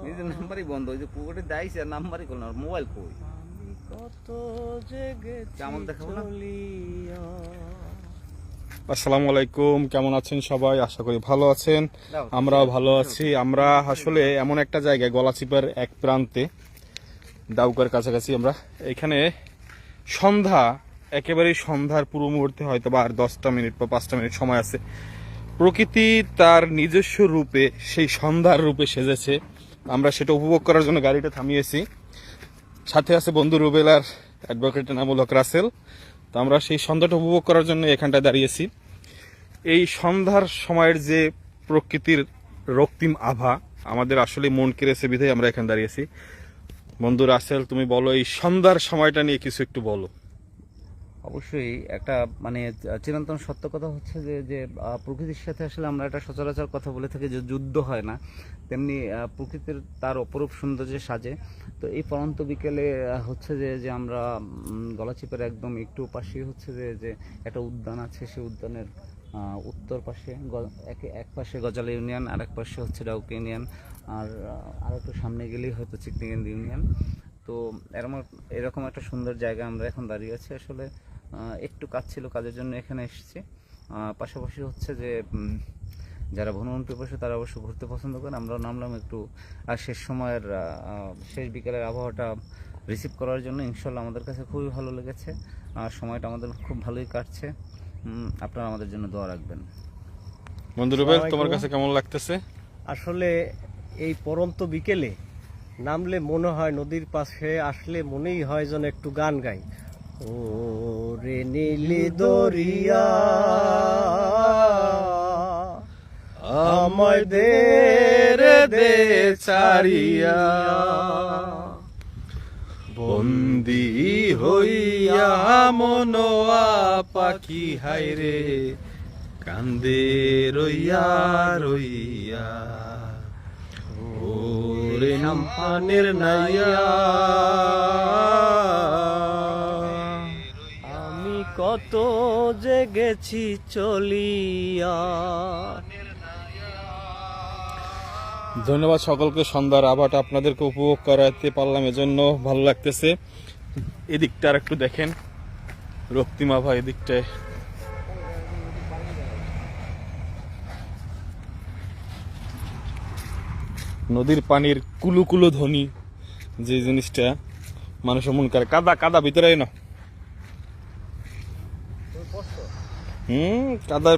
নিজের নাম্বারই বন্ধ, ওই যে পুকুরে যাইছে নাম্বারই করলো না, মোবাইল কই কত জেগে কেমন দেখাবো না। আসসালামু আলাইকুম, কেমন আছেন সবাই? আশা করি ভালো আছেন, আমরাও ভালো আছি। আমরা আসলে এমন একটা জায়গায়, গলাচিপার এক প্রান্তে, দাউকার কাছাকাছি। আমরা এখানে সন্ধ্যা, একেবারেই সন্ধ্যার পুরো মুহূর্তে হয়তো বা আর 10টা মিনিট বা 5টা মিনিট সময় আছে। প্রকৃতি তার নিজস্ব রূপে, সেই সন্ধ্যার রূপে সেজেছে। আমরা সেটা উপভোগ করার জন্য গাড়িটা থামিয়েছি। সাথে আছে বন্ধু রুবেল আর অ্যাডভোকেট নামুল হক রাসেল। তো আমরা সেই সন্ধ্যাটা উপভোগ করার জন্য এখানটায় দাঁড়িয়েছি। এই সন্ধ্যার সময়ের যে প্রকৃতির রক্তিম আভা আমাদের আসলে মন কেড়েছে, বিধায় আমরা এখানে দাঁড়িয়েছি। বন্ধু রাসেল, তুমি বলো, এই সন্ধ্যার সময়টা নিয়ে কিছু একটু বলো। অবশ্যই একটা মানে চিরন্তন সত্য কথা হচ্ছে যে যে প্রকৃতির সাথে আসলে আমরা একটা সচরাচর কথা বলে থাকি যে যুদ্ধ হয় না, তেমনি প্রকৃতির তার অপরূপ সৌন্দর্যে সাজে। তো এই পরন্ত বিকেলে হচ্ছে যে যে আমরা গলাচিপার একদম একটু পাশে হচ্ছে যে যে একটা উদ্যান আছে। সেই উদ্যানের উত্তর পাশে এক পাশে গজালা ইউনিয়ন, আর এক পাশে হচ্ছে ডাউকা ইউনিয়ন, আর একটু সামনে গেলেই হয়তো চিকনিগেন্দি ইউনিয়ন। তো এরকম একটা সুন্দর জায়গা আমরা এখন দাঁড়িয়ে আছি। আসলে একটু কাজ ছিল, কাজের জন্য এখানে এসেছি। পাশাপাশি হচ্ছে যে যারা ভ্রমণ পিপাসু তারা অবশ্য ঘুরতে পছন্দ করেন। আমরাও নামলাম একটু শেষ সময়ের শেষ বিকেলের আবহাওয়াটা রিসিভ করার জন্য। ইনশাল্লাহ আমাদের কাছে খুবই ভালো লেগেছে, আর সময়টা আমাদের খুব ভালোই কাটছে। আপনারা আমাদের জন্য দোয়া রাখবেন। বন্ধু রুবেল, তোমার কাছে কেমন লাগতেছে? আসলে এই পরন্ত বিকেলে নামলে মনে হয়, নদীর পাশে আসলে মনেই হয় যেন একটু গান গাই। ও রে নীলি দরিয়া আমায় দে রে দে ছাড়িয়া, বন্দি হইয়া মনোয়া পাখি হায়রে কান্দে রইয়া রইয়া, ওরে আমপানের নাইয়া আমি কত জেগেছি চলিয়া। ধন্যবাদ সকলকে। সন্ধ্যার আবহাওয়াটা আপনাদেরকে উপভোগ করাতে পারলাম, এজন্য ভালো লাগতেছে। এদিকটা আর একটু দেখেন, রক্তিম আভা এদিকটায়। নদীর পানির কুলু কুলু ধ্বনি, যে জিনিসটা মানুষের মন করে। কাদা কাদা ভিতরে না, কাদা